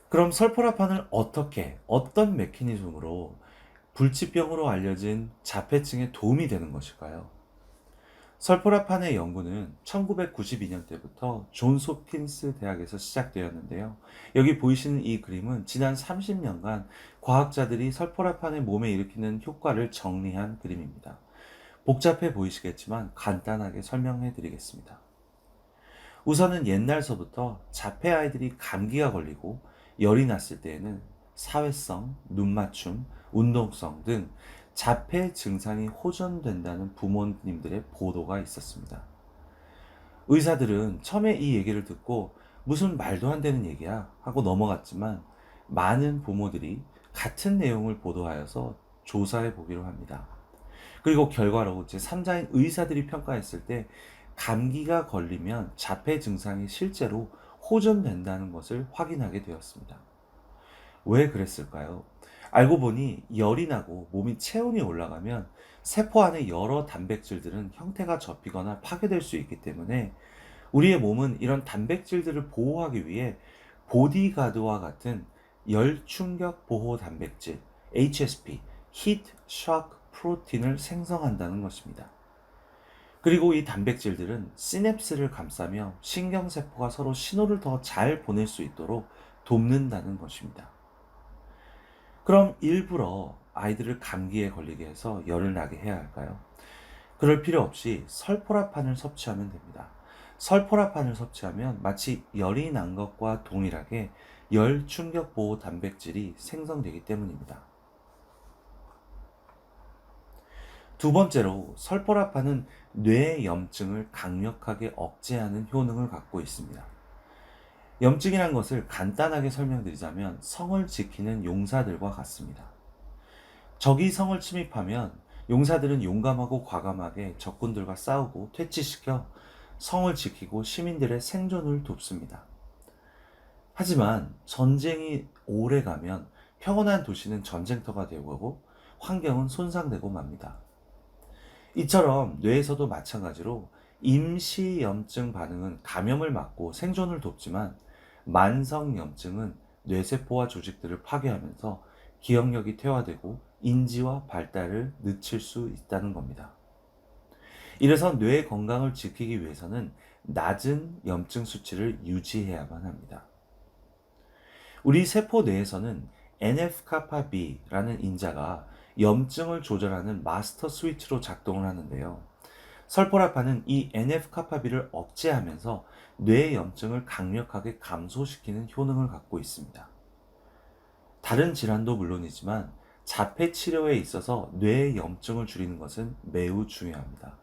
그럼 설포라판을 어떤 메커니즘으로 불치병으로 알려진 자폐증에 도움이 되는 것일까요? 설포라판의 연구는 1992년 때부터 존스 홉킨스 대학에서 시작되었는데요. 여기 보이시는 이 그림은 지난 30년간 과학자들이 설포라판의 몸에 일으키는 효과를 정리한 그림입니다. 복잡해 보이시겠지만 간단하게 설명해 드리겠습니다. 우선은 옛날서부터 자폐 아이들이 감기가 걸리고 열이 났을 때에는 사회성, 눈맞춤, 운동성 등 자폐 증상이 호전된다는 부모님들의 보도가 있었습니다. 의사들은 처음에 이 얘기를 듣고 무슨 말도 안 되는 얘기야 하고 넘어갔지만 많은 부모들이 같은 내용을 보도하여서 조사해 보기로 합니다. 그리고 결과로 제3자인 의사들이 평가했을 때 감기가 걸리면 자폐 증상이 실제로 호전된다는 것을 확인하게 되었습니다. 왜 그랬을까요? 알고 보니 열이 나고 몸이 체온이 올라가면 세포 안의 여러 단백질들은 형태가 접히거나 파괴될 수 있기 때문에 우리의 몸은 이런 단백질들을 보호하기 위해 보디가드와 같은 열 충격 보호 단백질 HSP, Heat Shock Protein을 생성한다는 것입니다. 그리고 이 단백질들은 시냅스를 감싸며 신경세포가 서로 신호를 더 잘 보낼 수 있도록 돕는다는 것입니다. 그럼 일부러 아이들을 감기에 걸리게 해서 열을 나게 해야 할까요? 그럴 필요 없이 설포라판을 섭취하면 됩니다. 설포라판을 섭취하면 마치 열이 난 것과 동일하게 열 충격 보호 단백질이 생성되기 때문입니다. 두 번째로 설포라판은 뇌 염증을 강력하게 억제하는 효능을 갖고 있습니다. 염증이란 것을 간단하게 설명드리자면 성을 지키는 용사들과 같습니다. 적이 성을 침입하면 용사들은 용감하고 과감하게 적군들과 싸우고 퇴치시켜 성을 지키고 시민들의 생존을 돕습니다. 하지만 전쟁이 오래 가면 평온한 도시는 전쟁터가 되고 환경은 손상되고 맙니다. 이처럼 뇌에서도 마찬가지로 임시염증 반응은 감염을 막고 생존을 돕지만 만성염증은 뇌세포와 조직들을 파괴하면서 기억력이 퇴화되고 인지와 발달을 늦출 수 있다는 겁니다. 이래서 뇌 건강을 지키기 위해서는 낮은 염증 수치를 유지해야만 합니다. 우리 세포 뇌에서는 NF-kappa B라는 인자가 염증을 조절하는 마스터 스위치로 작동을 하는데요. 설포라판은 이 NF-kappa B를 억제하면서 뇌 염증을 강력하게 감소시키는 효능을 갖고 있습니다. 다른 질환도 물론이지만 자폐 치료에 있어서 뇌 염증을 줄이는 것은 매우 중요합니다.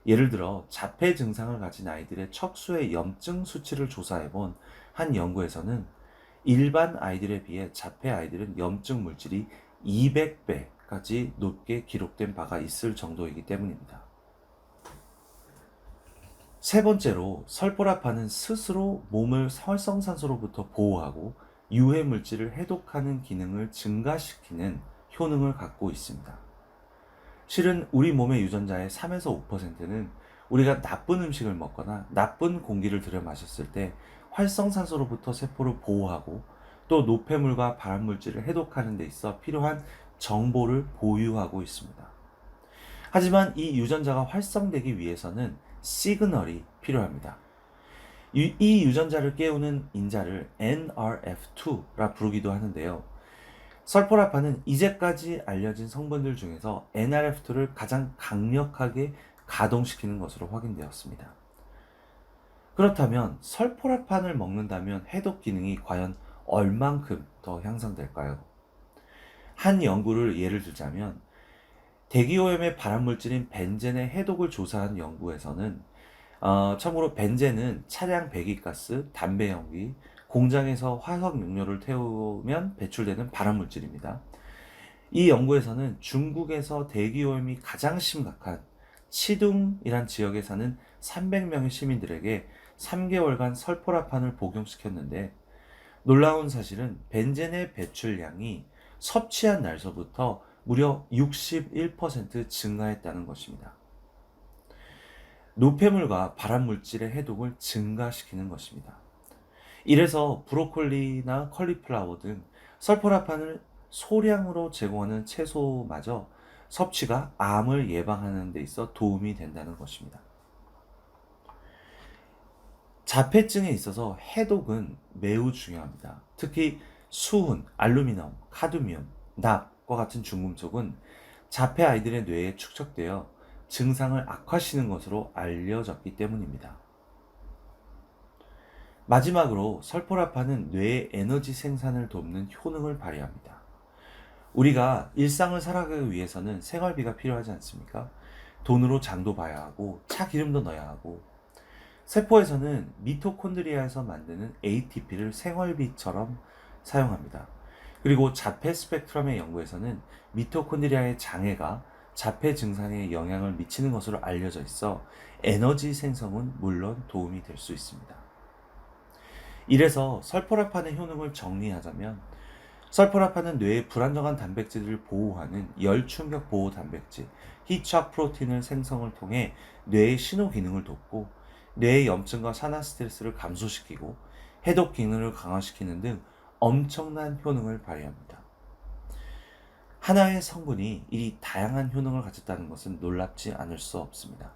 예를 들어 자폐 증상을 가진 아이들의 척수의 염증 수치를 조사해 본 한 연구에서는 일반 아이들에 비해 자폐 아이들은 염증 물질이 200배까지 높게 기록된 바가 있을 정도이기 때문입니다. 세 번째로 설보라판은 스스로 몸을 활성산소로부터 보호하고 유해 물질을 해독하는 기능을 증가시키는 효능을 갖고 있습니다. 실은 우리 몸의 유전자의 3에서 5%는 우리가 나쁜 음식을 먹거나 나쁜 공기를 들여 마셨을 때 활성산소로부터 세포를 보호하고 또 노폐물과 발암물질을 해독하는 데 있어 필요한 정보를 보유하고 있습니다. 하지만 이 유전자가 활성되기 위해서는 시그널이 필요합니다. 이 유전자를 깨우는 인자를 NRF2라 부르기도 하는데요. 설포라판은 이제까지 알려진 성분들 중에서 NRF2를 가장 강력하게 가동시키는 것으로 확인되었습니다. 그렇다면 설포라판을 먹는다면 해독 기능이 과연 얼만큼 더 향상될까요? 한 연구를 예를 들자면 대기오염의 발암물질인 벤젠의 해독을 조사한 연구에서는 참고로 벤젠은 차량 배기가스, 담배 연기, 공장에서 화석 용료를 태우면 배출되는 발암물질입니다. 이 연구에서는 중국에서 대기오염이 가장 심각한 치둥이란 지역에 사는 300명의 시민들에게 3개월간 설포라판을 복용시켰는데 놀라운 사실은 벤젠의 배출량이 섭취한 날서부터 무려 61% 증가했다는 것입니다. 노폐물과 발암물질의 해독을 증가시키는 것입니다. 이래서 브로콜리나 컬리플라워 등 설포라판을 소량으로 제공하는 채소마저 섭취가 암을 예방하는 데 있어 도움이 된다는 것입니다. 자폐증에 있어서 해독은 매우 중요합니다. 특히 수은, 알루미늄, 카드뮴, 납과 같은 중금속은 자폐 아이들의 뇌에 축적되어 증상을 악화시키는 것으로 알려졌기 때문입니다. 마지막으로 설포라판은 뇌의 에너지 생산을 돕는 효능을 발휘합니다. 우리가 일상을 살아가기 위해서는 생활비가 필요하지 않습니까? 돈으로 장도 봐야 하고 차 기름도 넣어야 하고, 세포에서는 미토콘드리아에서 만드는 ATP를 생활비처럼 사용합니다. 그리고 자폐 스펙트럼의 연구에서는 미토콘드리아의 장애가 자폐 증상에 영향을 미치는 것으로 알려져 있어 에너지 생성은 물론 도움이 될 수 있습니다. 이래서 설포라판의 효능을 정리하자면, 설포라판은 뇌의 불안정한 단백질을 보호하는 열충격 보호 단백질, 히착 프로틴을 생성을 통해 뇌의 신호 기능을 돕고, 뇌의 염증과 산화 스트레스를 감소시키고 해독 기능을 강화시키는 등 엄청난 효능을 발휘합니다. 하나의 성분이 이 다양한 효능을 가졌다는 것은 놀랍지 않을 수 없습니다.